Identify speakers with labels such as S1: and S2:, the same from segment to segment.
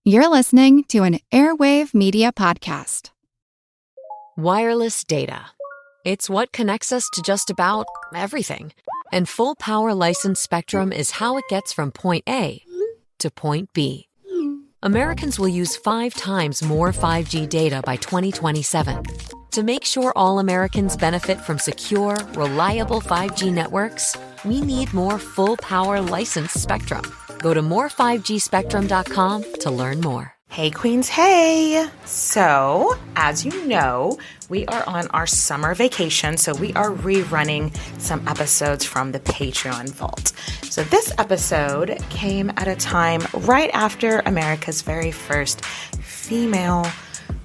S1: You're listening to an Airwave Media Podcast.
S2: Wireless data. It's what connects us to just about everything. And full power licensed spectrum is how it gets from point A to point B. Americans will use 5 times more 5G data by 2027. To make sure all Americans benefit from secure, reliable 5G networks, we need more full power licensed spectrum. Go to more5gspectrum.com to learn more.
S3: Hey, Queens, hey! So, as you know, we are on our summer vacation, so we are rerunning some episodes from the Patreon vault. So this episode came at a time right after America's very first female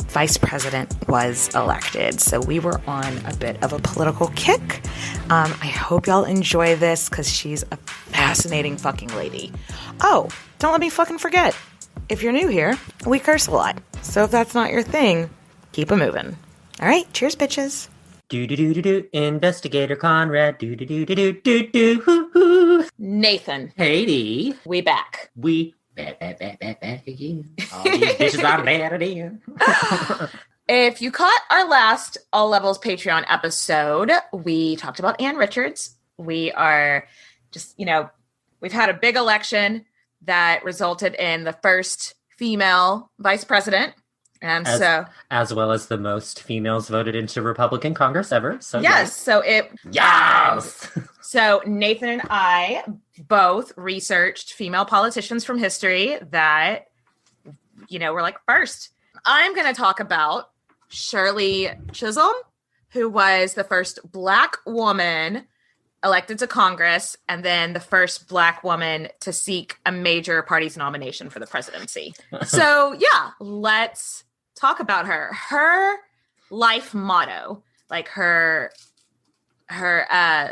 S3: vice president was elected. So we were on a bit of a political kick. I hope y'all enjoy this because she's a fascinating fucking lady. Oh, don't let me fucking forget. If you're new here, we curse a lot. So if that's not your thing, keep it moving. All right, cheers, bitches.
S4: Do-do-do-do-do, Investigator Conrad, do-do-do-do-do-do-do, hoo-hoo.
S3: Nathan.
S4: Haiti.
S3: We back.
S4: We back again. All these bitches are bad again.
S3: If you caught our last All Levels Patreon episode, we talked about Ann Richards. We are just, we've had a big election that resulted in the first female vice president. And
S4: as well as the most females voted into Republican Congress ever. So
S3: yes.
S4: Yes.
S3: So Nathan and I both researched female politicians from history that, were like first. I'm going to talk about Shirley Chisholm, who was the first Black woman elected to Congress, and then the first Black woman to seek a major party's nomination for the presidency. So yeah, let's talk about her. Her life motto, like her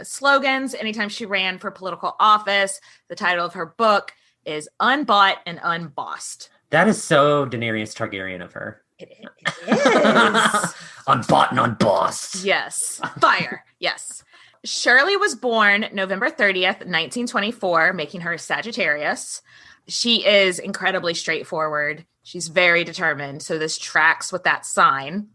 S3: slogans, anytime she ran for political office, the title of her book is Unbought and Unbossed.
S4: That is so Daenerys Targaryen of her.
S3: It is.
S4: Unbought and unbossed.
S3: Yes. Fire. Yes. Shirley was born November 30th, 1924, making her Sagittarius. She is incredibly straightforward. She's very determined. So this tracks with that sign.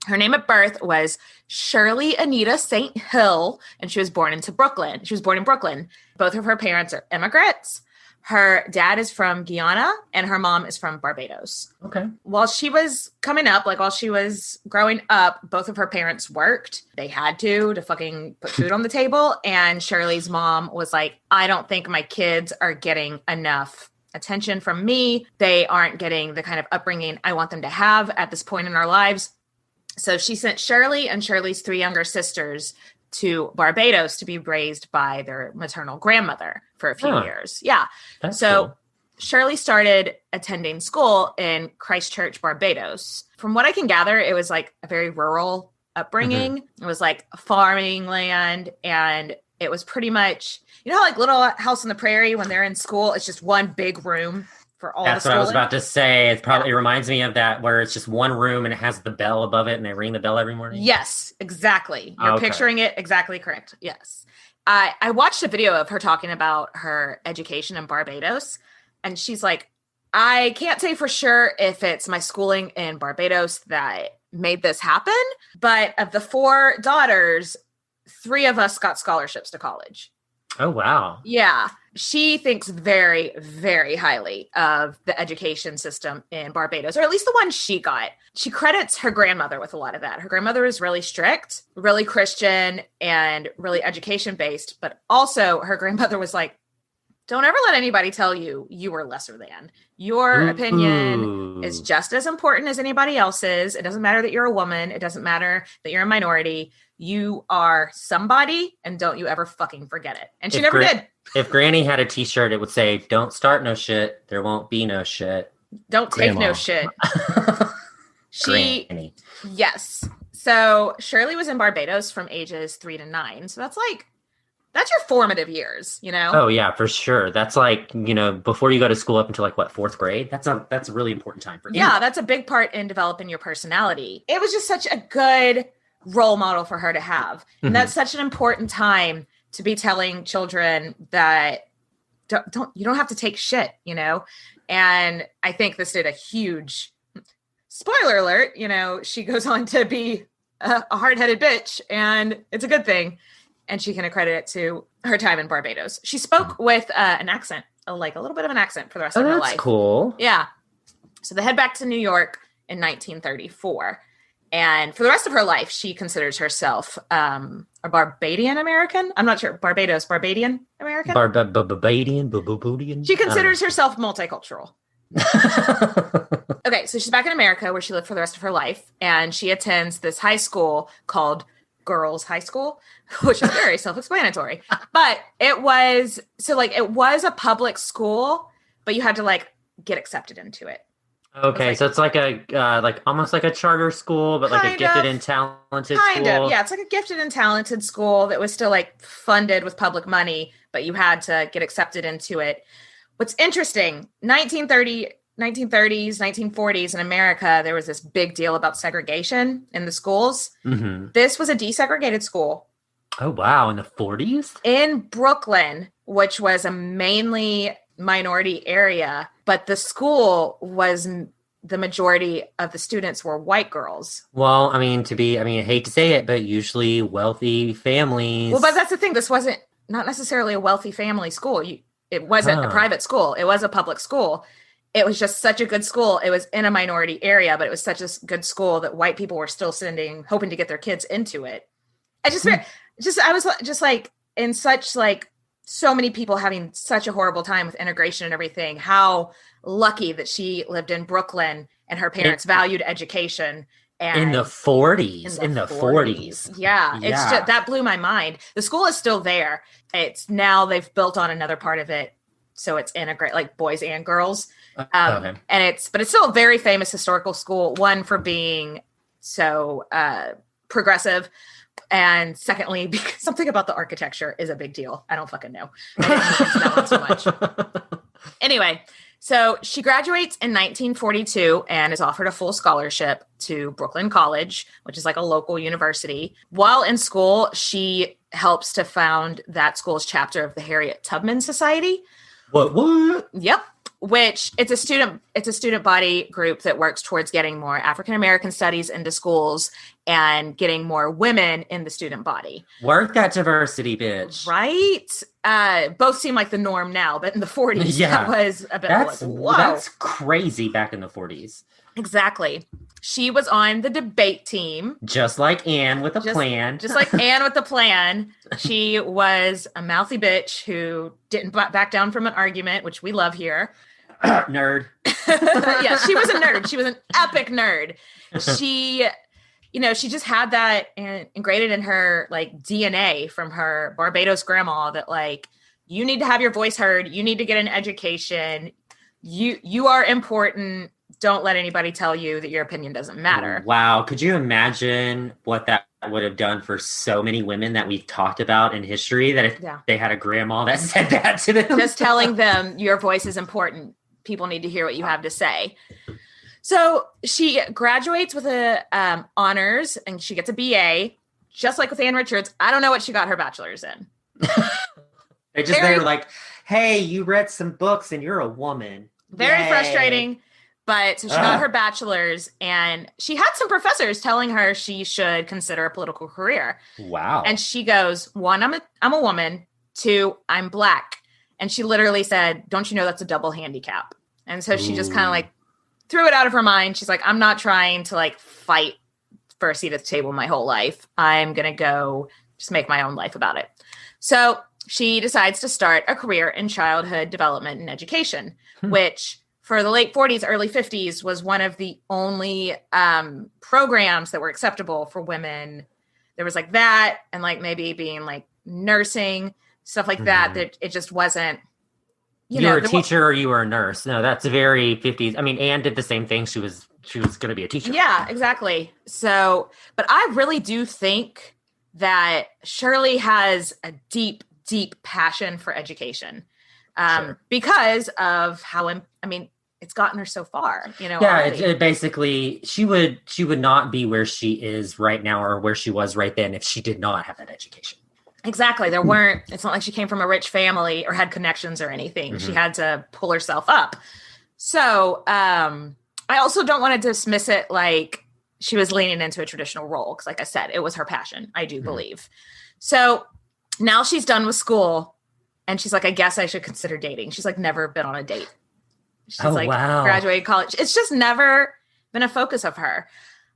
S3: Her name at birth was Shirley Anita St. Hill, and she was born in Brooklyn. Both of her parents are immigrants. Her dad is from Guyana and her mom is from Barbados.
S4: Okay.
S3: While she was coming up, while she was growing up, both of her parents worked. They had to fucking put food on the table. And Shirley's mom was like, I don't think my kids are getting enough attention from me. They aren't getting the kind of upbringing I want them to have at this point in our lives. So she sent Shirley and Shirley's 3 younger sisters to Barbados to be raised by their maternal grandmother for a few years. Yeah. So cool. Shirley started attending school in Christchurch, Barbados. From what I can gather, it was like a very rural upbringing. Mm-hmm. It was like farming land, and it was pretty much, like Little House on the Prairie, when they're in school, it's just one big room for all
S4: That's
S3: the
S4: what I was about to say. It reminds me of that, where it's just one room and it has the bell above it and they ring the bell every morning.
S3: Yes, exactly. You're picturing it exactly correct. Yes. I watched a video of her talking about her education in Barbados, and she's like, I can't say for sure if it's my schooling in Barbados that made this happen, but of the 4 daughters, 3 of us got scholarships to college.
S4: Oh, wow.
S3: Yeah. She thinks very, very highly of the education system in Barbados, or at least the one she got. She credits her grandmother with a lot of that. Her grandmother is really strict, really Christian, and really education-based. But also her grandmother was like, don't ever let anybody tell you you were lesser than. Your opinion is just as important as anybody else's. It doesn't matter that you're a woman. It doesn't matter that you're a minority. You are somebody, and don't you ever fucking forget it. And she never did.
S4: If Granny had a t-shirt, it would say, don't start no shit. There won't be no shit.
S3: Don't take no shit.
S4: Granny.
S3: Yes. So Shirley was in Barbados from ages 3 to 9. So that's your formative years,
S4: Oh yeah, for sure. That's like, before you go to school up until like 4th grade. That's a really important time for you.
S3: Yeah, that's a big part in developing your personality. It was just such a good role model for her to have. And that's such an important time to be telling children that you don't have to take shit, you know? And I think this did a huge, spoiler alert, you know, she goes on to be a hard-headed bitch, and it's a good thing. And she can accredit it to her time in Barbados. She spoke with an accent, like a little bit of an accent for the rest of her life.
S4: That's cool.
S3: Yeah. So they head back to New York in 1934. And for the rest of her life, she considers herself a Barbadian American. I'm not sure. Barbadian American?
S4: Barbadian.
S3: She considers herself multicultural. Okay, so she's back in America where she lived for the rest of her life. And she attends this high school called Girls High School, which is very self-explanatory. But it was a public school, but you had to like get accepted into it.
S4: Okay, so it's like a almost like a charter school, but like a gifted and talented school.
S3: Yeah, it's like a gifted and talented school that was still like funded with public money, but you had to get accepted into it. What's interesting, 1930s, 1940s in America, there was this big deal about segregation in the schools. Mm-hmm. This was a desegregated school.
S4: Oh, wow. In the 40s?
S3: In Brooklyn, which was a mainly minority area, but the school was the majority of the students were white girls.
S4: Well, I hate to say it, but usually wealthy families.
S3: Well, but that's the thing. This wasn't not necessarily a wealthy family school. It wasn't a private school. It was a public school. It was just such a good school. It was in a minority area, but it was such a good school that white people were still hoping to get their kids into it. I was just like in such like so many people having such a horrible time with integration and everything. How lucky that she lived in Brooklyn and her parents valued education. And
S4: in the 40s. In the 40s.
S3: Yeah. It's just, that blew my mind. The school is still there. It's now they've built on another part of it. So it's integrate like boys and girls. Okay. But it's still a very famous historical school. One for being so progressive. And secondly, because something about the architecture is a big deal. I don't fucking know. I didn't look into that one so much. Anyway, so she graduates in 1942 and is offered a full scholarship to Brooklyn College, which is like a local university. While in school, she helps to found that school's chapter of the Harriet Tubman Society.
S4: What?
S3: Yep. Which it's a student body group that works towards getting more African American studies into schools and getting more women in the student body.
S4: Work that diversity, bitch.
S3: Right? Both seem like the norm now, but in the 40s, that was a bit whoa.
S4: That's crazy back in the 40s.
S3: Exactly. She was on the debate team.
S4: Just like Anne with a plan.
S3: Just like Anne with a plan. She was a mouthy bitch who didn't back down from an argument, which we love here.
S4: Nerd.
S3: Yeah, she was a nerd. She was an epic nerd. She just had that ingrained in her like DNA from her Barbados grandma that like, you need to have your voice heard. You need to get an education. You are important. Don't let anybody tell you that your opinion doesn't matter.
S4: Wow. Could you imagine what that would have done for so many women that we've talked about in history, that if they had a grandma that said that to them?
S3: Just telling them your voice is important. People need to hear what you have to say. So she graduates with a honors and she gets a BA, just like with Ann Richards. I don't know what she got her bachelor's in.
S4: They were like, hey, you read some books and you're a woman.
S3: Very frustrating. But so she got her bachelor's and she had some professors telling her she should consider a political career.
S4: Wow.
S3: And she goes, 1, I'm a woman. 2, I'm Black. And she literally said, don't you know that's a double handicap? And so she just kind of like threw it out of her mind. She's like, I'm not trying to like fight for a seat at the table my whole life. I'm going to go just make my own life about it. So she decides to start a career in childhood development and education, which for the late 40s, early 50s was one of the only programs that were acceptable for women. There was like that and like maybe being like nursing, stuff like that it just wasn't,
S4: you were a teacher or you were a nurse. No, that's very 50s. I mean, Anne did the same thing. She was going to be a teacher.
S3: Yeah, exactly. So, but I really do think that Shirley has a deep, deep passion for education because of how, it's gotten her so far,
S4: Yeah, it basically, she would not be where she is right now or where she was right then if she did not have that education.
S3: Exactly. It's not like she came from a rich family or had connections or anything.
S4: Mm-hmm.
S3: She had to pull herself up. So I also don't want to dismiss it like she was leaning into a traditional role. Because like I said, it was her passion, I do believe. So now she's done with school and she's like, I guess I should consider dating. She's like never been on a date. She's graduated college. It's just never been a focus of her.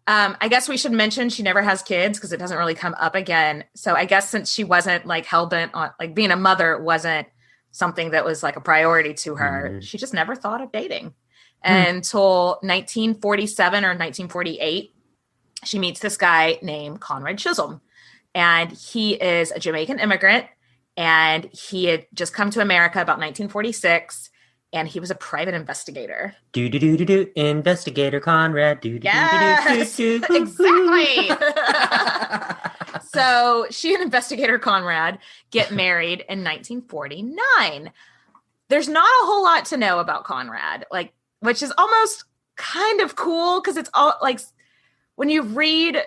S3: I guess we should mention she never has kids because it doesn't really come up again. So I guess since she wasn't like hell-bent on like being a mother wasn't something that was like a priority to her, she just never thought of dating until 1947 or 1948. She meets this guy named Conrad Chisholm, and he is a Jamaican immigrant, and he had just come to America about 1946. And he was a private investigator.
S4: Investigator Conrad.
S3: Yes, exactly. So she and investigator Conrad get married in 1949. There's not a whole lot to know about Conrad, like, which is almost kind of cool because it's all like when you read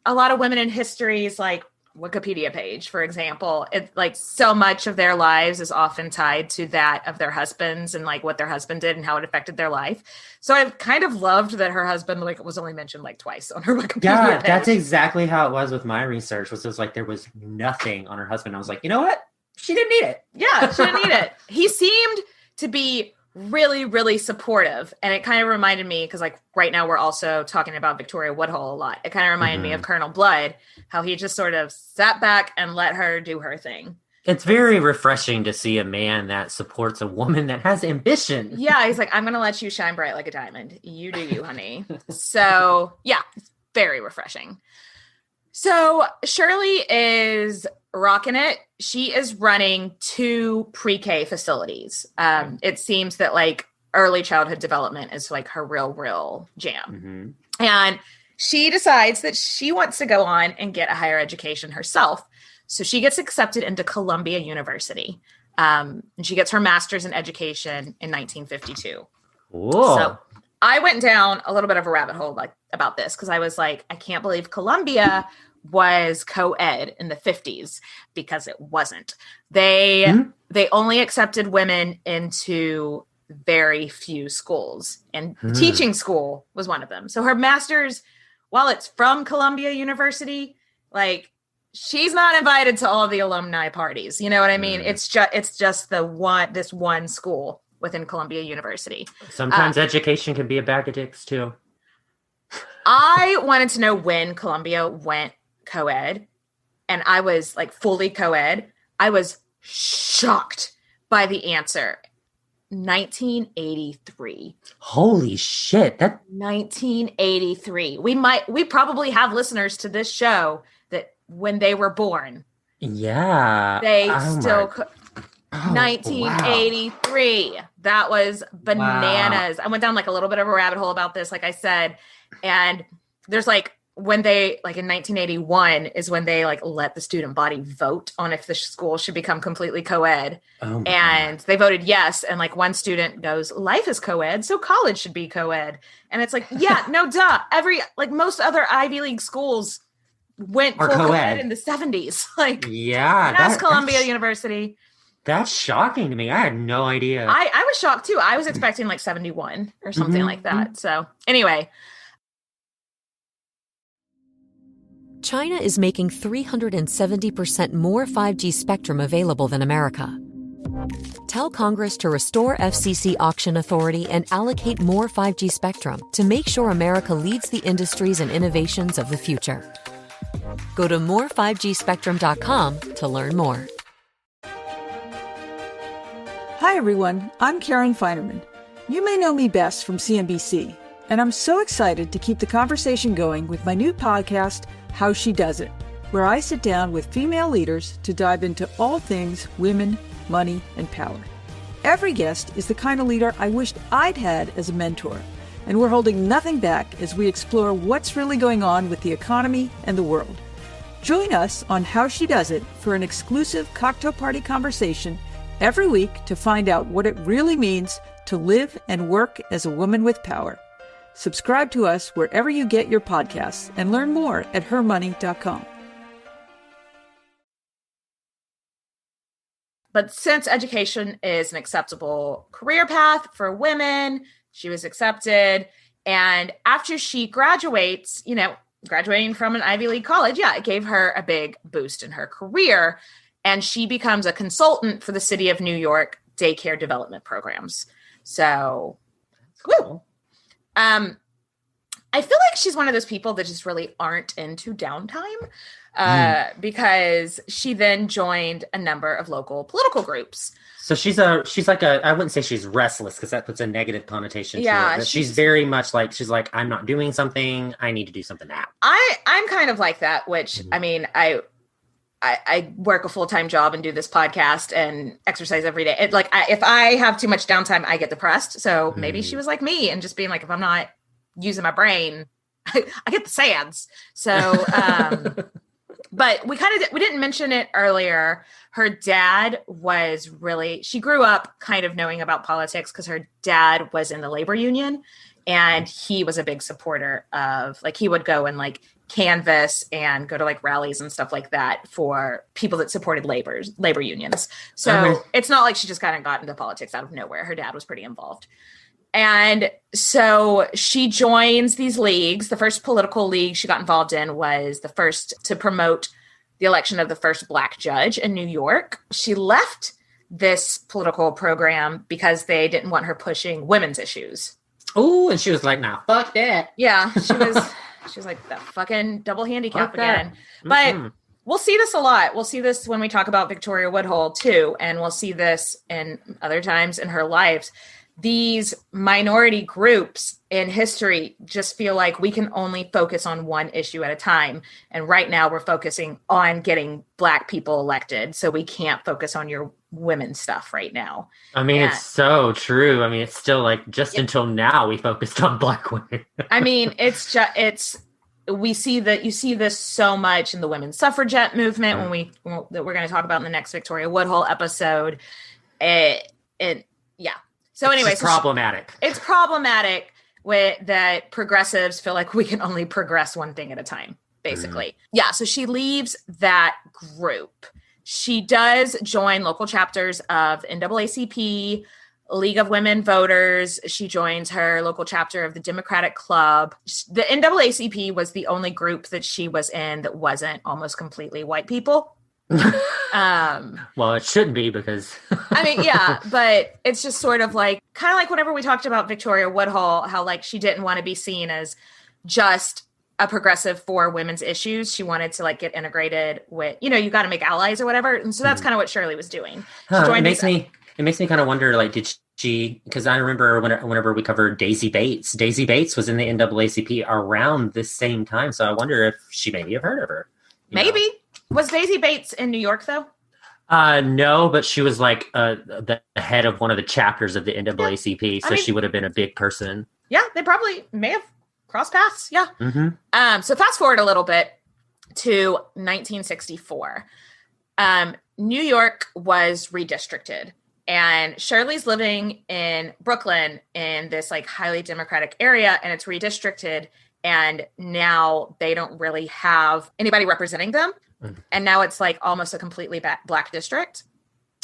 S3: a lot of women in history's like Wikipedia page, for example, it's like so much of their lives is often tied to that of their husbands and like what their husband did and how it affected their life. So I've kind of loved that her husband like was only mentioned like twice on her Wikipedia page.
S4: That's exactly how it was with my research. Was just like there was nothing on her husband. I was like, you know what? She didn't need it.
S3: Yeah, she didn't need it. He seemed to be really, really supportive. And it kind of reminded me, because like right now we're also talking about Victoria Woodhull a lot. It kind of reminded me of Colonel Blood, how he just sort of sat back and let her do her thing.
S4: It's very refreshing to see a man that supports a woman that has ambition.
S3: Yeah, he's like, I'm going to let you shine bright like a diamond. You do you, honey. So yeah, it's very refreshing. So Shirley is rocking it. She is running 2 pre-K facilities. It seems that like early childhood development is like her real jam. And she decides that she wants to go on and get a higher education herself. So she gets accepted into Columbia University. And she gets her master's in education in 1952.
S4: Whoa.
S3: So I went down a little bit of a rabbit hole like about this because I was like, I can't believe Columbia was co-ed in the 50s, because it wasn't. They only accepted women into very few schools, and teaching school was one of them. So her master's, while it's from Columbia University, like she's not invited to all of the alumni parties. You know what I mean? It's just this one school within Columbia University.
S4: Sometimes education can be a bag of dicks too.
S3: I wanted to know when Columbia went co-ed, and I was like fully co-ed. I was shocked by the answer. 1983.
S4: Holy shit.
S3: 1983. We probably have listeners to this show that when they were born.
S4: Yeah.
S3: They 1983. Wow. That was bananas. Wow. I went down like a little bit of a rabbit hole about this, like I said. And there's like, when they like in 1981 is when they like let the student body vote on if the school should become completely co-ed. And they voted yes. And like one student goes, life is co-ed, so college should be co-ed. And it's like, yeah, no, duh. Most other Ivy League schools went full co-ed in the 70s. Like,
S4: yeah,
S3: that's Columbia University.
S4: That's shocking to me. I had no idea.
S3: I was shocked too. I was expecting like 71 or something like that. So anyway.
S2: China is making 370% more 5G spectrum available than America. Tell Congress to restore FCC auction authority and allocate more 5G spectrum to make sure America leads the industries and innovations of the future. Go to more5gspectrum.com to learn more.
S5: Hi, everyone. I'm Karen Feinerman. You may know me best from CNBC, and I'm so excited to keep the conversation going with my new podcast, How She Does It, where I sit down with female leaders to dive into all things women, money, and power. Every guest is the kind of leader I wished I'd had as a mentor, and we're holding nothing back as we explore what's really going on with the economy and the world. Join us on How She Does It for an exclusive cocktail party conversation every week to find out what it really means to live and work as a woman with power. Subscribe to us wherever you get your podcasts and learn more at hermoney.com.
S3: But since education is an acceptable career path for women, she was accepted. And after she graduates, graduating from an Ivy League college, it gave her a big boost in her career. And she becomes a consultant for the City of New York daycare development programs. So,
S4: cool.
S3: I feel like she's one of those people that just really aren't into downtime, because she then joined a number of local political groups.
S4: So she's like I wouldn't say she's restless because that puts a negative connotation to it. But she's very much like, I'm not doing something. I need to do something now.
S3: I'm kind of like that, which I mean, I work a full-time job and do this podcast and exercise every day. If I have too much downtime, I get depressed. So maybe she was like me and just being like, if I'm not using my brain, I get the SADS. So, but we didn't mention it earlier. Her dad she grew up kind of knowing about politics because her dad was in the labor union, and he was a big supporter of, he would go and canvass and go to rallies and stuff like that for people that supported labor unions. So it's not like she just kind of got into politics out of nowhere. Her dad was pretty involved. And so she joins these leagues. The first political league she got involved in was the first to promote the election of the first Black judge in New York. She left this political program because they didn't want her pushing women's issues.
S4: Oh, and she was like, nah, fuck that.
S3: Yeah, she was like, that fucking double handicap again. But we'll see this a lot. We'll see this when we talk about Victoria Woodhull too. And we'll see this in other times in her lives. These minority groups in history just feel like we can only focus on one issue at a time. And right now we're focusing on getting Black people elected. So we can't focus on your women's stuff right now.
S4: I mean, it's so true. I mean, it's still until now we focused on Black women.
S3: I mean, you see this so much in the women's suffragette movement that we're going to talk about in the next Victoria Woodhull episode. So anyway,
S4: it's problematic.
S3: It's problematic that progressives feel like we can only progress one thing at a time, basically. Yeah. So she leaves that group. She does join local chapters of NAACP, League of Women Voters. She joins her local chapter of the Democratic Club. The NAACP was the only group that she was in that wasn't almost completely white people.
S4: Well, it shouldn't be because
S3: I mean, yeah, but it's just sort of kind of whenever we talked about Victoria Woodhull, how she didn't want to be seen as just a progressive for women's issues. She wanted to get integrated with, you got to make allies or whatever. And so that's kind of what Shirley was doing.
S4: It makes me kind of wonder, did she, because I remember whenever we covered Daisy Bates was in the NAACP around this same time. So I wonder if she maybe have heard of her.
S3: Maybe. Was Daisy Bates in New York, though?
S4: No, but she was the head of one of the chapters of the NAACP, so she would have been a big person.
S3: Yeah, they probably may have crossed paths. Yeah.
S4: Mm-hmm.
S3: So fast forward a little bit to 1964. New York was redistricted, and Shirley's living in Brooklyn in this like highly Democratic area, and it's redistricted. And now they don't really have anybody representing them. And now it's like almost a completely Black district.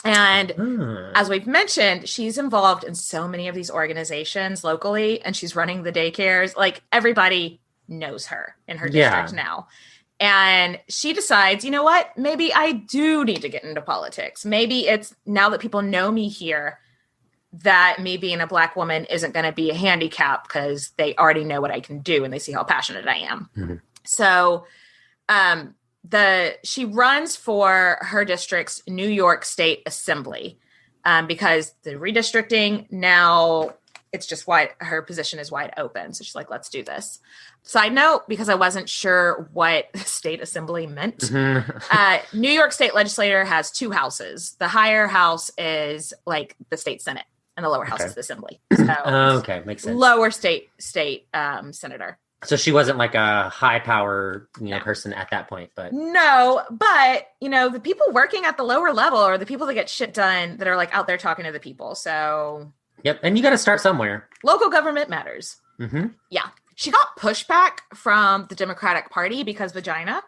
S3: And as we've mentioned, she's involved in so many of these organizations locally, and she's running the daycares. Like everybody knows her in her district now. And she decides, you know what, maybe I do need to get into politics. Maybe it's now that people know me here, that me being a Black woman isn't going to be a handicap because they already know what I can do and they see how passionate I am. Mm-hmm. So she runs for her district's New York State Assembly because the redistricting now it's just wide. Her position is wide open. So she's like, let's do this. Side note, because I wasn't sure what state assembly meant. Mm-hmm. New York State legislature has two houses. The higher house is like the state Senate and the lower house is the assembly. So
S4: okay. Makes sense.
S3: Lower state senator.
S4: So she wasn't like a high power, person at that point, but
S3: no, but the people working at the lower level are the people that get shit done that are like out there talking to the people. So
S4: yep. And you got to start somewhere.
S3: Local government matters.
S4: Mm-hmm.
S3: Yeah. She got pushback from the Democratic Party because vagina.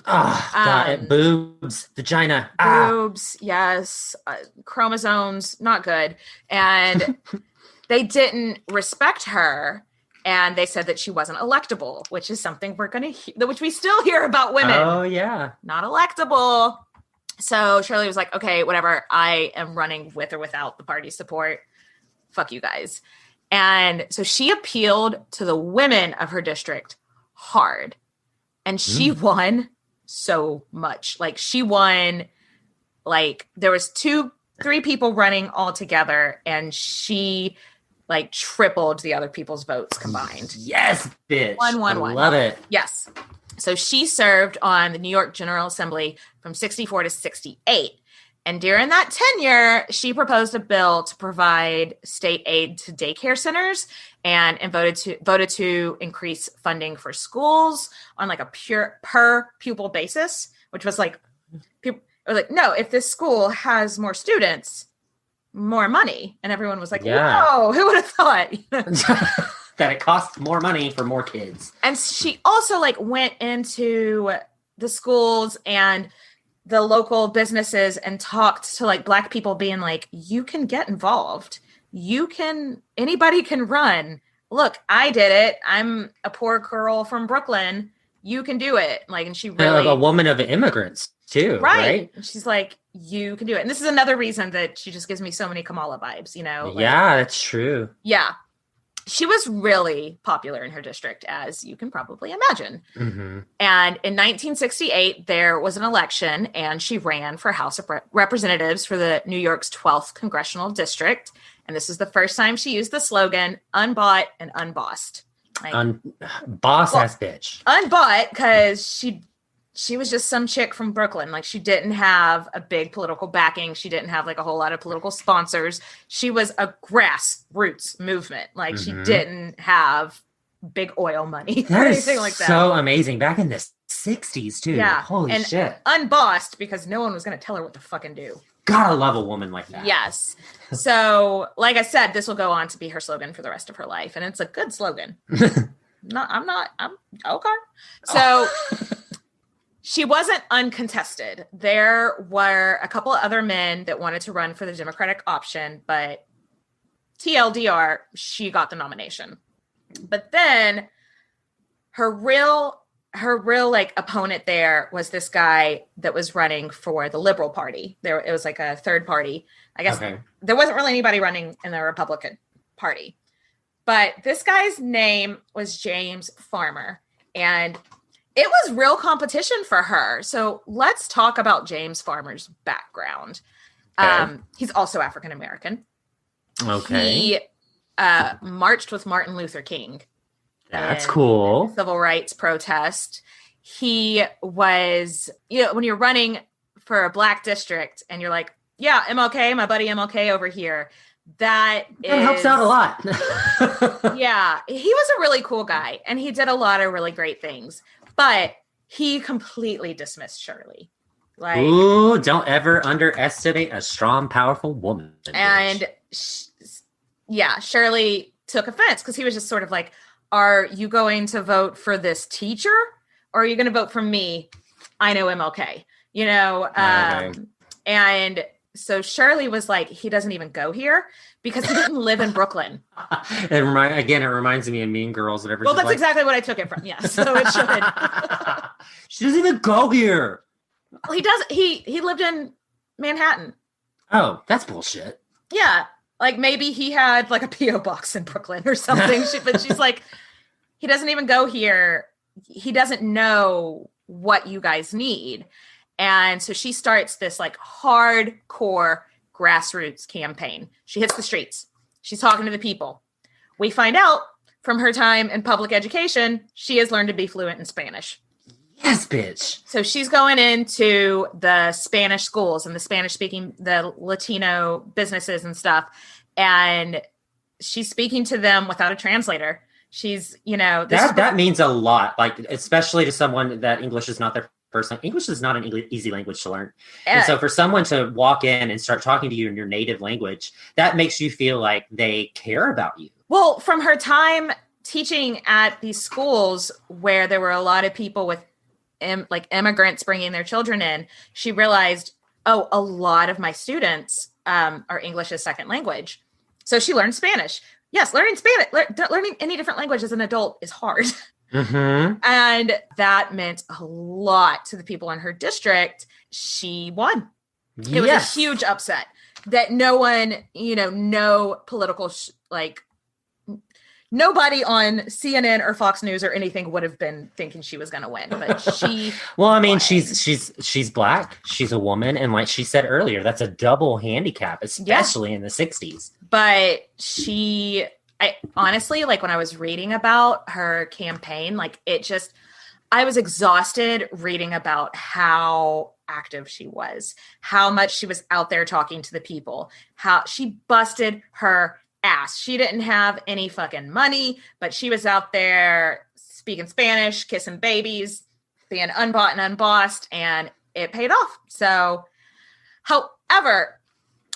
S4: Oh, God, boobs, vagina.
S3: Boobs, yes. Chromosomes, not good. And they didn't respect her. And they said that she wasn't electable, which is something we're going to which we still hear about women.
S4: Oh, yeah.
S3: Not electable. So Shirley was like, okay, whatever. I am running with or without the party support. Fuck you guys. And so she appealed to the women of her district hard. And she won so much. Like she won, like there was 3 people running all together, and she like tripled the other people's votes combined.
S4: Yes, bitch.
S3: One.
S4: Love it.
S3: Yes. So she served on the New York General Assembly from 64 to 68. And during that tenure, she proposed a bill to provide state aid to daycare centers and voted to increase funding for schools on like a per pupil basis, which was like, people were like, no, if this school has more students, more money. And everyone was like, whoa, who would have thought?
S4: That it costs more money for more kids.
S3: And she also like went into the schools and the local businesses and talked to like Black people, being like, you can get involved. Anybody can run. Look, I did it. I'm a poor girl from Brooklyn. You can do it. Like, and she really,
S4: a woman of immigrants too, right?
S3: And she's like, you can do it. And this is another reason that she just gives me so many Kamala vibes, you know? Like,
S4: yeah, that's true.
S3: Yeah. She was really popular in her district, as you can probably imagine. Mm-hmm. And in 1968, there was an election, and she ran for House of Representatives for the New York's 12th congressional district. And this is the first time she used the slogan, unbought and unbossed. Like,
S4: boss-ass bitch.
S3: Unbought, because she was just some chick from Brooklyn. Like, she didn't have a big political backing. She didn't have like a whole lot of political sponsors. She was a grassroots movement. Like, she didn't have big oil money or anything like that.
S4: So amazing. Back in the 60s too.
S3: Yeah.
S4: Holy
S3: and
S4: shit.
S3: Unbossed, because no one was going to tell her what to fucking do.
S4: Gotta love a woman like that.
S3: Yes. So, like I said, this will go on to be her slogan for the rest of her life. And it's a good slogan. I'm okay. So... She wasn't uncontested. There were a couple of other men that wanted to run for the Democratic option, but TLDR, she got the nomination. But then her real like opponent there was this guy that was running for the Liberal Party. It was like a third party. I guess There wasn't really anybody running in the Republican Party. But this guy's name was James Farmer, and it was real competition for her. So let's talk about James Farmer's background. Okay. He's also African-American.
S4: Okay.
S3: He marched with Martin Luther King.
S4: That's cool.
S3: Civil rights protest. He was, when you're running for a Black district and you're like, yeah, MLK, my buddy MLK over here. That
S4: helps out a lot.
S3: Yeah. He was a really cool guy, and he did a lot of really great things. But he completely dismissed Shirley. Like,
S4: ooh, don't ever underestimate a strong, powerful woman.
S3: And Shirley took offense, because he was just sort of like, are you going to vote for this teacher, or are you going to vote for me? I know MLK, and so Shirley was like, he doesn't even go here, because he didn't live in Brooklyn.
S4: It reminds me of Mean Girls. Whatever.
S3: Well, that's exactly what I took it from. Yeah, so it should.
S4: She doesn't even go here.
S3: Well, he does. He lived in Manhattan.
S4: Oh, that's bullshit.
S3: Yeah, like maybe he had like a P.O. box in Brooklyn or something. But she's like, he doesn't even go here. He doesn't know what you guys need. And so she starts this like hardcore grassroots campaign. She hits the streets. She's talking to the people. We find out from her time in public education, she has learned to be fluent in Spanish.
S4: Yes, bitch.
S3: So she's going into the Spanish schools and the Latino businesses and stuff. And she's speaking to them without a translator. She's, that
S4: means a lot. Like, especially to someone that English is not their first language. English is not an easy language to learn. And so for someone to walk in and start talking to you in your native language, that makes you feel like they care about you.
S3: Well, from her time teaching at these schools where there were a lot of people with immigrants bringing their children in, she realized, oh, a lot of my students are English as second language. So she learned Spanish. Yes, learning Spanish, learning any different language as an adult is hard.
S4: Mm-hmm.
S3: And that meant a lot to the people in her district. She won. It was a huge upset that no one, no political, nobody on CNN or Fox News or anything would have been thinking she was going to win, but she.
S4: Well, I mean,
S3: won.
S4: she's Black. She's a woman, and like she said earlier, that's a double handicap, especially in the 60s.
S3: But I honestly, like when I was reading about her campaign, I was exhausted reading about how active she was, how much she was out there talking to the people, how she busted her ass. She didn't have any fucking money, but she was out there speaking Spanish, kissing babies, being unbought and unbossed, and it paid off. So, however,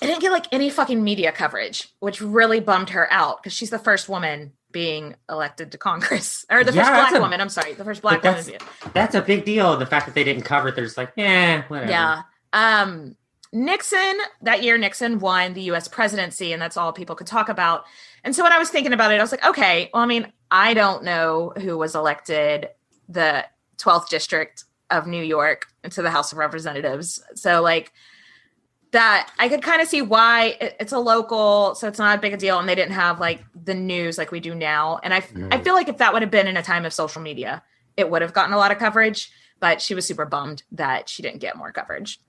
S3: it didn't get any fucking media coverage, which really bummed her out because she's the first woman being elected to Congress, or the first Black woman. I'm sorry, the first Black woman.
S4: That's a big deal. The fact that they didn't cover it, they're just like, whatever.
S3: Yeah. Nixon won the U.S. presidency, and that's all people could talk about. And so when I was thinking about it, I was like, okay, well, I mean, I don't know who was elected the 12th district of New York into the House of Representatives. So that I could kind of see why it's a local, so it's not a big a deal. And they didn't have the news like we do now. And I feel like if that would have been in a time of social media, it would have gotten a lot of coverage, but she was super bummed that she didn't get more coverage.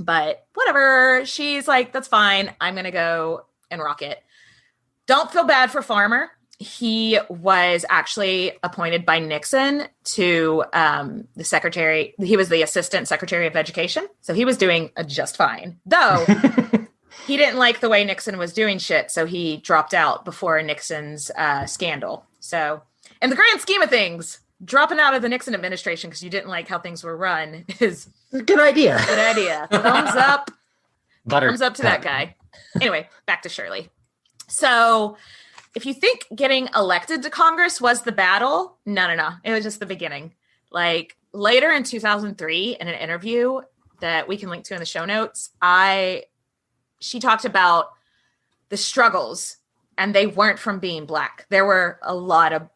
S3: But whatever, she's like, that's fine. I'm going to go and rock it. Don't feel bad for Farmer. He was actually appointed by Nixon to the secretary. He was the assistant secretary of education. So he was doing just fine, though he didn't like the way Nixon was doing shit. So he dropped out before Nixon's scandal. So in the grand scheme of things, dropping out of the Nixon administration because you didn't like how things were run is
S4: a good idea.
S3: Good idea. Thumbs up. Thumbs up to that
S4: guy.
S3: guy. Anyway, back to Shirley. So if you think getting elected to Congress was the battle, no. It was just the beginning. Later in 2003, in an interview that we can link to in the show notes, she talked about the struggles, and they weren't from being Black. There were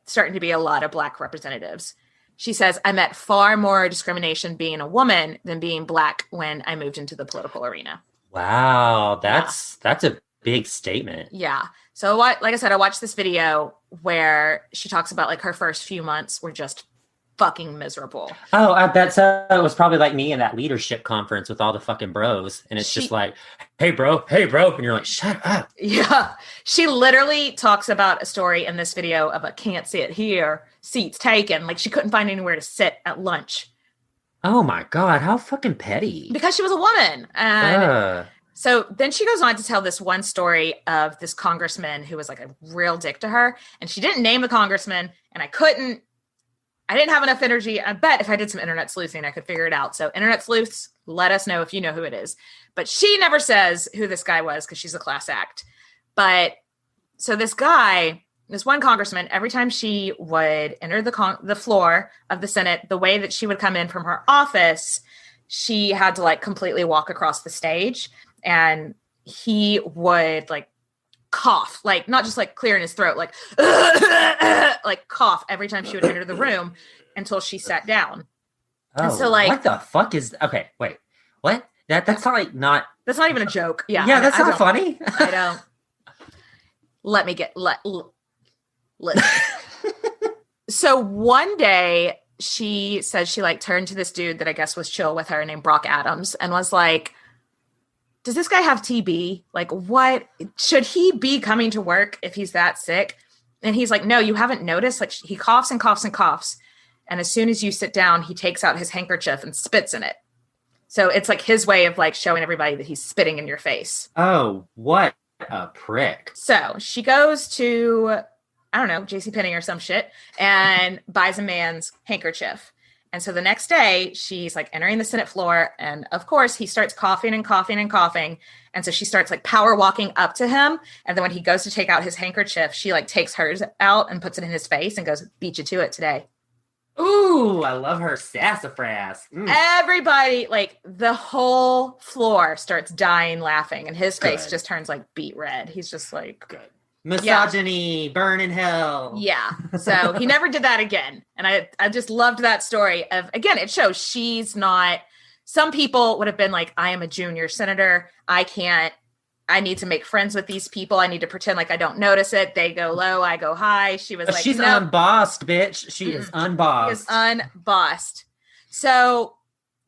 S3: starting to be a lot of Black representatives. She says, I met far more discrimination being a woman than being Black when I moved into the political arena.
S4: Wow, that's a big statement.
S3: Yeah. So like I said, I watched this video where she talks about her first few months were just fucking miserable.
S4: Oh, I bet so. It was probably like me in that leadership conference with all the fucking bros. And it's just like, hey, bro. And you're like, shut up.
S3: Yeah. She literally talks about a story in this video of a can't sit here, seats taken. She couldn't find anywhere to sit at lunch.
S4: Oh my God. How fucking petty.
S3: Because she was a woman. And so then she goes on to tell this one story of this congressman who was a real dick to her. And she didn't name the congressman. And I didn't have enough energy. I bet if I did some internet sleuthing, I could figure it out. So internet sleuths, let us know if you know who it is. But she never says who this guy was because she's a class act. But so this one congressman, every time she would enter the floor of the Senate, the way that she would come in from her office, she had to completely walk across the stage. And he would cough, not just clearing his throat, cough every time she would enter the room until she sat down.
S4: Oh, and so what the fuck is, okay, wait, what? That's not
S3: that's not even a joke. Yeah.
S4: Yeah, that's not funny.
S3: I don't. Listen. So one day she said she turned to this dude that I guess was chill with her named Brock Adams and was like, does this guy have TB? What should he be coming to work if he's that sick? And he's like, no, you haven't noticed. He coughs and coughs and coughs. And as soon as you sit down, he takes out his handkerchief and spits in it. So it's his way of showing everybody that he's spitting in your face.
S4: Oh, what a prick.
S3: So she goes to, I don't know, JCPenney or some shit and buys a man's handkerchief. And so the next day she's entering the Senate floor. And of course he starts coughing and coughing and coughing. And so she starts power walking up to him. And then when he goes to take out his handkerchief, she takes hers out and puts it in his face and goes, beat you to it today.
S4: Ooh, I love her sassafras.
S3: Everybody, like the whole floor starts dying laughing, and his face just turns like beet red. He's just like,
S4: good. Misogyny, burn in hell.
S3: Yeah. So he never did that again. And I just loved that story of, again, it shows she's not, some people would have been like, I am a junior senator. I need to make friends with these people. I need to pretend like I don't notice it. They go low, I go high. She was like,
S4: she's unbossed, bitch. She is unbossed.
S3: She is unbossed. So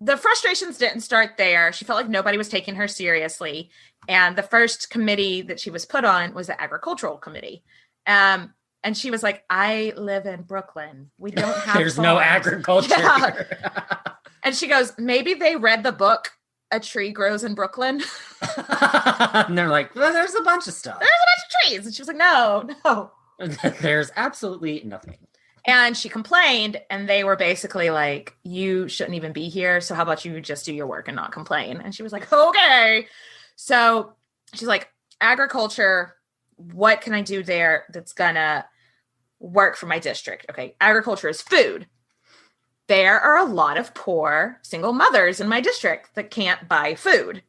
S3: the frustrations didn't start there. She felt like nobody was taking her seriously. And the first committee that she was put on was the agricultural committee. And she was like, I live in Brooklyn. We don't have
S4: There's no agriculture.
S3: Yeah. And she goes, maybe they read the book A Tree Grows in Brooklyn.
S4: And they're like, well, there's a bunch of stuff.
S3: There's a bunch of trees. And she was like, no.
S4: There's absolutely nothing.
S3: And she complained, and they were basically like, you shouldn't even be here. So how about you just do your work and not complain? And she was like, okay. So she's like, agriculture, what can I do there that's gonna work for my district? Okay, agriculture is food. There are a lot of poor single mothers in my district that can't buy food.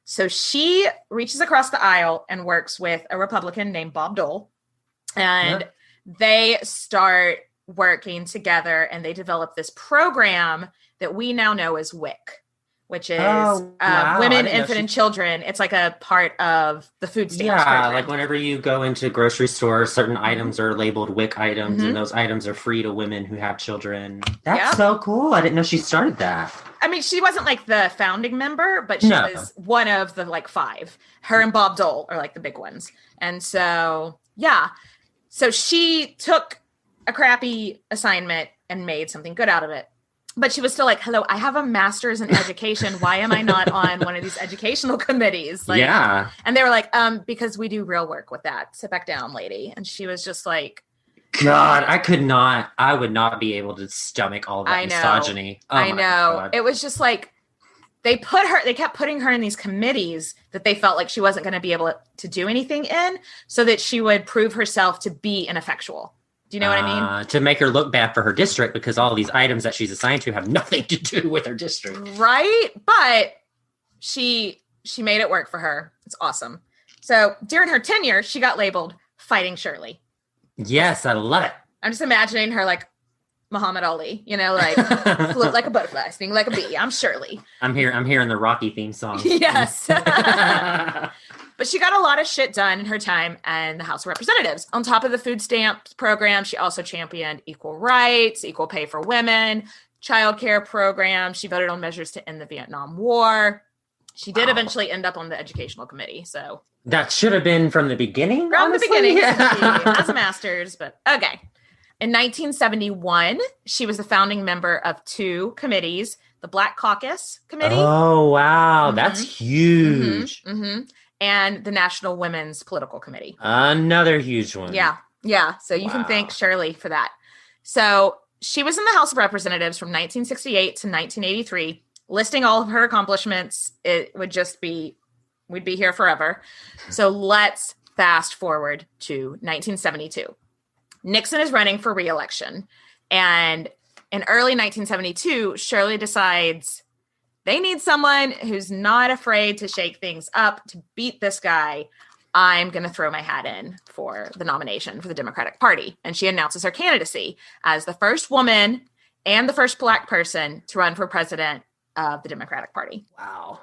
S3: So she reaches across the aisle and works with a Republican named Bob Dole. And they start working together, and they develop this program that we now know as WIC, which is Women, Infant, and Children. It's like a part of the food stamps program.
S4: Like whenever you go into grocery stores, certain items are labeled WIC items, and those items are free to women who have children. That's so cool. I didn't know she started that.
S3: I mean, she wasn't like the founding member, but she was one of the like 5. Her and Bob Dole are like the big ones. And so, so she took a crappy assignment and made something good out of it. But she was still like, hello, I have a master's in education. Why am I not on one of these educational committees? Like, and they were like, because we do real work with that. Sit back down, lady. And she was just like,
S4: God, I would not be able to stomach all that misogyny.
S3: I know. God. It was just like, they kept putting her in these committees that they felt like she wasn't going to be able to do anything in, so that she would prove herself to be ineffectual. Do you know what I mean?
S4: To make her look bad for her district, because all these items that she's assigned to have nothing to do with her district.
S3: Right? But she made it work for her. It's awesome. So during her tenure, she got labeled Fighting Shirley.
S4: Yes, I love it.
S3: I'm just imagining her like Muhammad Ali, like float like a butterfly, sting like a bee. I'm Shirley.
S4: I'm hearing the Rocky theme song.
S3: Yes. But she got a lot of shit done in her time in the House of Representatives. On top of the food stamps program, she also championed equal rights, equal pay for women, childcare program. She voted on measures to end the Vietnam War. She did eventually end up on the educational committee. So
S4: that should have been from the beginning.
S3: From the beginning, as a master's, but okay. In 1971, she was the founding member of 2 committees, the Black Caucus Committee.
S4: Oh, wow. That's huge.
S3: And the National Women's Political Committee.
S4: Another huge one.
S3: Yeah. So you can thank Shirley for that. So she was in the House of Representatives from 1968 to 1983. Listing all of her accomplishments, it would just be, we'd be here forever. So let's fast forward to 1972. Nixon is running for re-election. And in early 1972, Shirley decides they need someone who's not afraid to shake things up to beat this guy. I'm going to throw my hat in for the nomination for the Democratic Party. And she announces her candidacy as the first woman and the first Black person to run for president of the Democratic Party.
S4: Wow.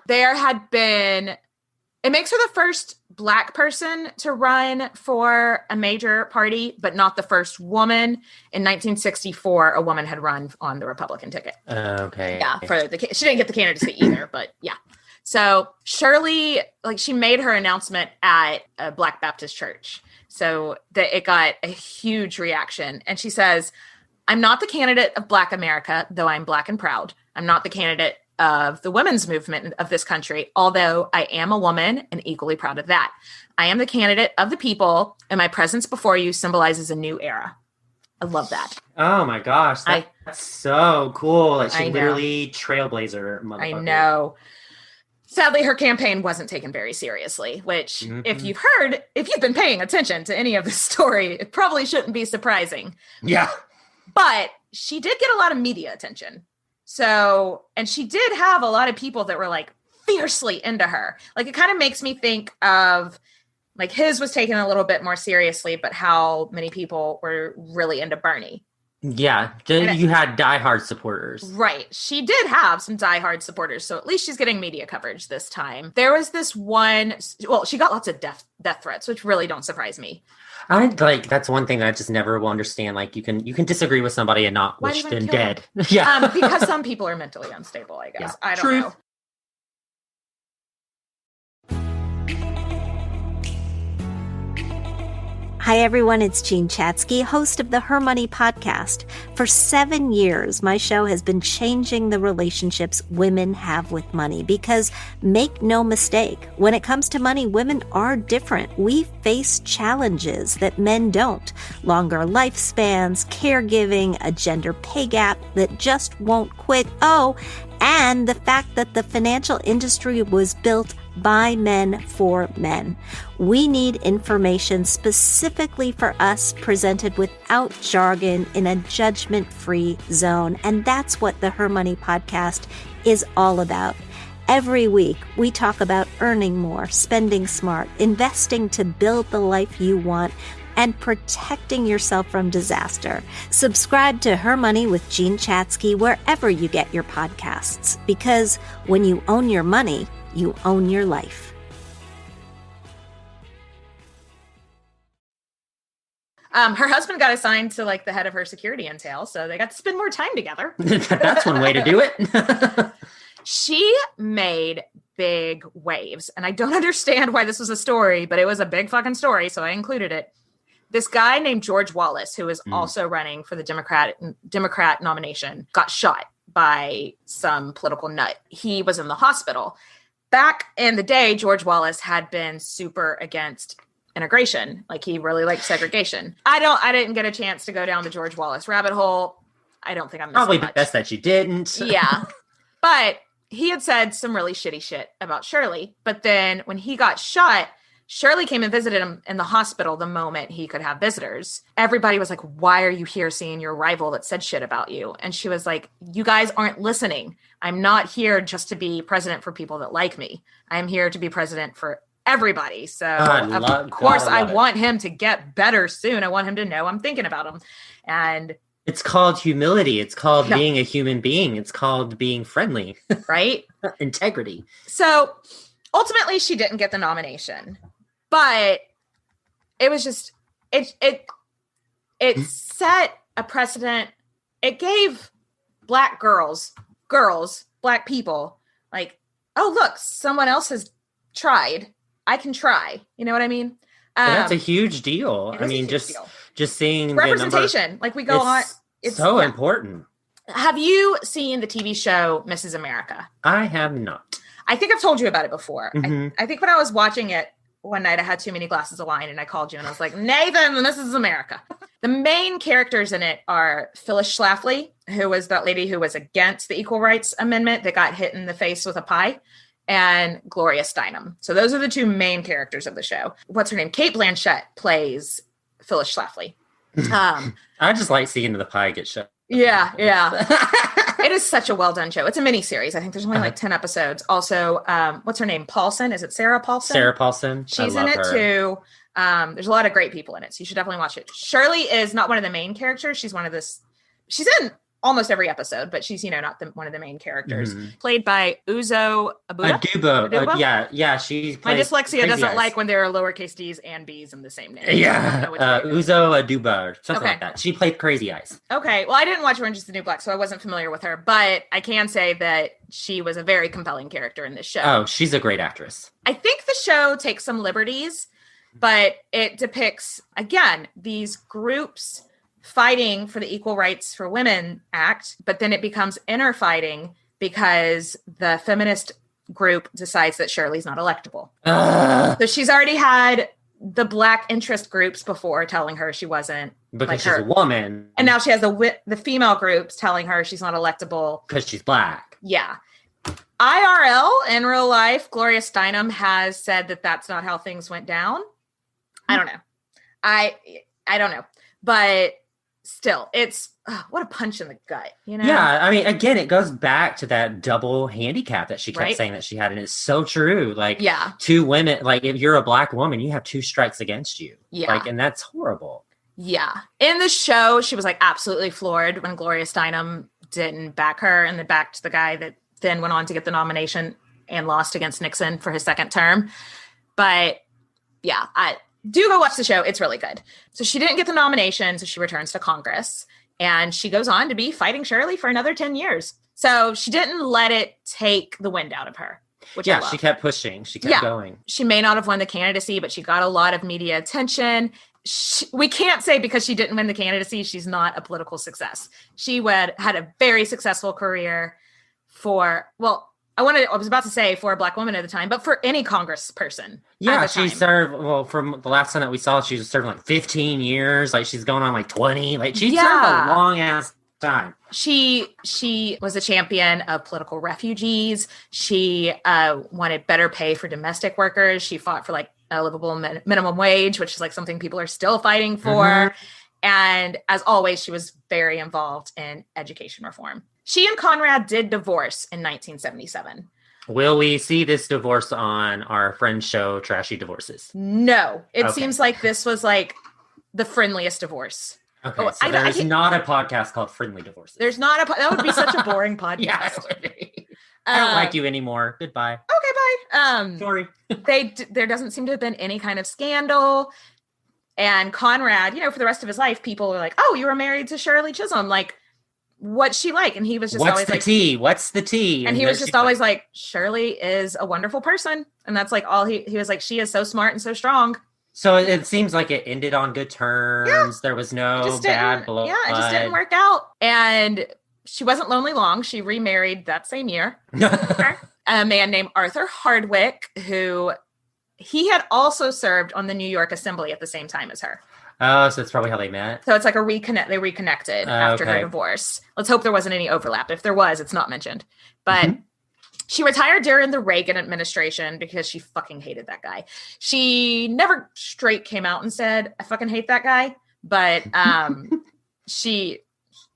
S3: It makes her the first Black person to run for a major party, but not the first woman. In 1964, a woman had run on the Republican ticket.
S4: Okay.
S3: Yeah, she didn't get the candidacy either, but yeah. So Shirley, she made her announcement at a Black Baptist church. So that it got a huge reaction. And she says, I'm not the candidate of Black America, though I'm Black and proud. I'm not the candidate of the women's movement of this country, although I am a woman and equally proud of that. I am the candidate of the people, and my presence before you symbolizes a new era. I love that.
S4: Oh my gosh, that's so cool. She literally trailblazer motherfucker.
S3: I know. Sadly, her campaign wasn't taken very seriously, which if you've been paying attention to any of this story, it probably shouldn't be surprising.
S4: Yeah.
S3: But she did get a lot of media attention. So, and she did have a lot of people that were like fiercely into her. Like, it kind of makes me think of like his was taken a little bit more seriously, but how many people were really into Bernie.
S4: Yeah, you had diehard supporters.
S3: Right. She did have some diehard supporters, so at least she's getting media coverage this time. There was this one, well, she got lots of death threats, which really don't surprise me.
S4: That's one thing that I just never will understand. Like, you can disagree with somebody and not wish them dead. Yeah.
S3: Because some people are mentally unstable, I guess. Yeah. I don't know.
S6: Hi, everyone. It's Jean Chatzky, host of the Her Money podcast. For 7 years, my show has been changing the relationships women have with money because, make no mistake, when it comes to money, women are different. We face challenges that men don't. Longer lifespans, caregiving, a gender pay gap that just won't quit. Oh, and the fact that the financial industry was built by men for men. We need information specifically for us, presented without jargon in a judgment-free zone. And that's what the Her Money podcast is all about. Every week, we talk about earning more, spending smart, investing to build the life you want, and protecting yourself from disaster. Subscribe to Her Money with Jean Chatzky wherever you get your podcasts, because when you own your money, you own your life.
S3: Her husband got assigned to like the head of her security entail, so they got to spend more time together.
S4: That's one way to do it.
S3: She made big waves, and I don't understand why this was a story, but it was a big fucking story, so I included it. This guy named George Wallace, who is also running for the Democrat nomination, got shot by some political nut. He was in the hospital. Back in the day, George Wallace had been super against integration. Like, he really liked segregation. I didn't get a chance to go down the George Wallace rabbit hole. I don't think I'm missing
S4: probably
S3: much.
S4: Best that you didn't.
S3: Yeah. But he had said some really shitty shit about Shirley. But then when he got shot, Shirley came and visited him in the hospital the moment he could have visitors. Everybody was like, why are you here seeing your rival that said shit about you? And she was like, you guys aren't listening. I'm not here just to be president for people that like me. I'm here to be president for everybody. So of course I want him to get better soon. I want him to know I'm thinking about him. And
S4: it's called humility. It's called being a human being. It's called being friendly.
S3: Right?
S4: Integrity.
S3: So ultimately she didn't get the nomination. But it was just, it set a precedent. It gave Black girls, Black people, like, oh, look, someone else has tried. I can try. You know what I mean?
S4: That's a huge deal. I mean, just seeing
S3: representation. Like, we go on.
S4: It's so important.
S3: Have you seen the TV show Mrs. America?
S4: I have not.
S3: I think I've told you about it before.
S4: Mm-hmm.
S3: I think when I was watching it, one night I had too many glasses of wine and I called you and I was like, Nathan, this is America. The main characters in it are Phyllis Schlafly, who was that lady who was against the Equal Rights Amendment that got hit in the face with a pie, and Gloria Steinem. So those are the two main characters of the show. What's her name? Cate Blanchett plays Phyllis Schlafly.
S4: I just like seeing the pie get shut.
S3: Yeah. It is such a well-done show. It's a mini-series. I think there's only like 10 episodes. Also, what's her name? Paulson? Is it Sarah Paulson?
S4: Sarah Paulson.
S3: She's in it too. There's a lot of great people in it, so you should definitely watch it. Shirley is not one of the main characters. She's she's in almost every episode, but she's, not one of the main characters. Mm-hmm. Played by Uzo Aduba.
S4: Yeah. She.
S3: My dyslexia doesn't like when there are lowercase d's and b's in the same name.
S4: Yeah. Uzo Aduba, or something like that. She played Crazy Eyes.
S3: Okay. Well, I didn't watch Orange is the New Black, so I wasn't familiar with her, but I can say that she was a very compelling character in this show.
S4: Oh, she's a great actress.
S3: I think the show takes some liberties, but it depicts, again, these groups fighting for the Equal Rights for Women Act, but then it becomes inner fighting because the feminist group decides that Shirley's not electable. So she's already had the Black interest groups before telling her she wasn't
S4: because
S3: like
S4: she's
S3: her.
S4: A woman,
S3: and now she has the female groups telling her she's not electable
S4: because she's Black.
S3: Yeah. IRL, in real life, Gloria Steinem has said that that's not how things went down. I don't know. I don't know, but still, it's what a punch in the gut, you know?
S4: Yeah, I mean, again, it goes back to that double handicap that she kept saying that she had, and it's so true. Like, two women, like, if you're a Black woman, you have two strikes against you. Yeah. Like, and that's horrible.
S3: Yeah. In the show, she was, like, absolutely floored when Gloria Steinem didn't back her, and then backed the guy that then went on to get the nomination and lost against Nixon for his second term. But, yeah, I do go watch the show. It's really good. So she didn't get the nomination, so she returns to Congress. And she goes on to be fighting Shirley for another 10 years. So she didn't let it take the wind out of her. Which
S4: she kept pushing. She kept going.
S3: She may not have won the candidacy, but she got a lot of media attention. We can't say because she didn't win the candidacy, she's not a political success. She had a very successful career for I was about to say for a Black woman at the time, but for any Congress person.
S4: Yeah, she served, from the last time that we saw, she was serving like 15 years. Like she's going on like 20. Like she served a long ass time. She was a champion of political refugees. She wanted better pay for domestic workers. She fought for like a livable minimum wage, which is like something people are still fighting for. Mm-hmm. And as always, she was very involved in education reform. She and Conrad did divorce in 1977. Will we see this divorce on our friend's show, Trashy Divorces?
S3: No. It seems like this was like the friendliest divorce.
S4: Okay, so there's not a podcast called Friendly Divorces.
S3: There's not that would be such a boring podcast.
S4: Yeah, it would be. I don't like you anymore. Goodbye.
S3: Okay, bye.
S4: Sorry.
S3: There doesn't seem to have been any kind of scandal. And Conrad, for the rest of his life, people were like, oh, you were married to Shirley Chisholm. Like, what's she like? And he was just always like,
S4: what's the tea?
S3: And he was just always like, Shirley is a wonderful person. And that's like all he was like, she is so smart and so strong.
S4: So it seems like it ended on good terms. Yeah. There was no bad blood.
S3: Yeah, it just didn't work out. And she wasn't lonely long. She remarried that same year. A man named Arthur Hardwick, who he had also served on the New York Assembly at the same time as her.
S4: Oh, so that's probably how they met.
S3: So it's like they reconnected after her divorce. Let's hope there wasn't any overlap. If there was, it's not mentioned. But she retired during the Reagan administration because she fucking hated that guy. She never straight came out and said, I fucking hate that guy. But she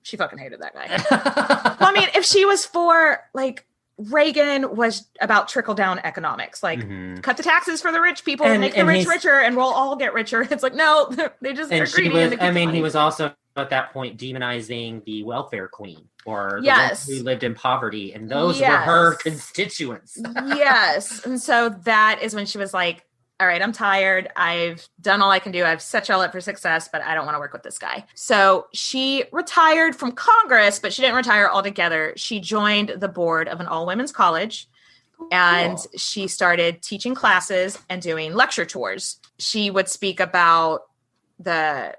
S3: fucking hated that guy. Well, I mean, if she was for like Reagan was about trickle down economics, like cut the taxes for the rich people and make the rich richer and we'll all get richer. It's like, no, they just are greedy.
S4: He was also at that point demonizing the welfare queen or the ones who lived in poverty. And those were her constituents.
S3: Yes. And so that is when she was like, all right, I'm tired. I've done all I can do. I've set y'all up for success, but I don't want to work with this guy. So she retired from Congress, but she didn't retire altogether. She joined the board of an all-women's college, and she started teaching classes and doing lecture tours. She would speak about the,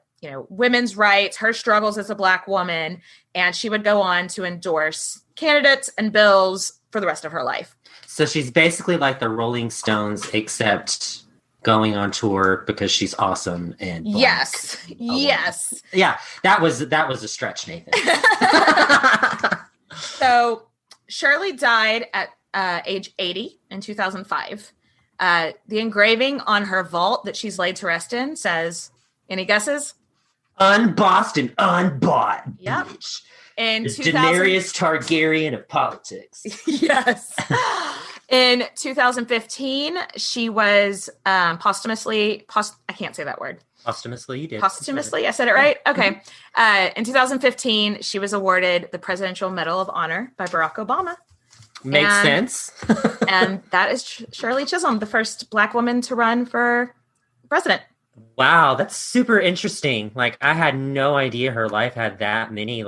S3: women's rights, her struggles as a Black woman, and she would go on to endorse candidates and bills for the rest of her life.
S4: So she's basically like the Rolling Stones, except going on tour because she's awesome and Black.
S3: Yes.
S4: Yeah, that was a stretch, Nathan.
S3: So Shirley died at age 80 in 2005. The engraving on her vault that she's laid to rest in says, any guesses?
S4: Unbossed and unbought.
S3: Yep. In
S4: Daenerys Targaryen of politics.
S3: Yes. In 2015, she was posthumously, I can't say that word.
S4: Posthumously, you did.
S3: Posthumously, I said it right? Okay. In 2015, she was awarded the Presidential Medal of Honor by Barack Obama.
S4: Makes sense.
S3: And that is Shirley Chisholm, the first Black woman to run for president.
S4: Wow, that's super interesting. Like, I had no idea her life had that many,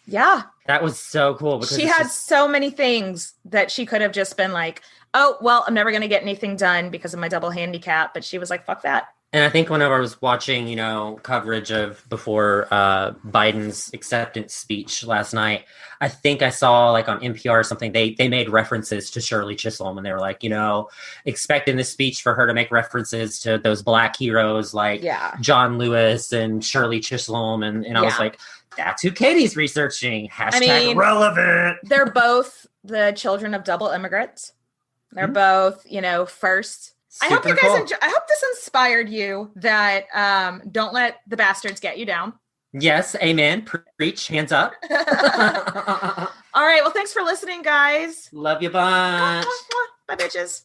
S3: yeah.
S4: That was so cool. Because
S3: she had so many things that she could have just been like, oh, well, I'm never going to get anything done because of my double handicap. But she was like, fuck that.
S4: And I think whenever I was watching, coverage of before Biden's acceptance speech last night, I think I saw on NPR or something, they made references to Shirley Chisholm, and they were like, expect in this speech for her to make references to those Black heroes like John Lewis and Shirley Chisholm. And I was like, that's who Katie's researching. # relevant.
S3: They're both the children of double immigrants. They're both, first. I hope you guys I hope this inspired you that don't let the bastards get you down.
S4: Yes, amen. Preach, hands up.
S3: All right. Well, thanks for listening, guys.
S4: Love you bunch.
S3: Bye, bitches.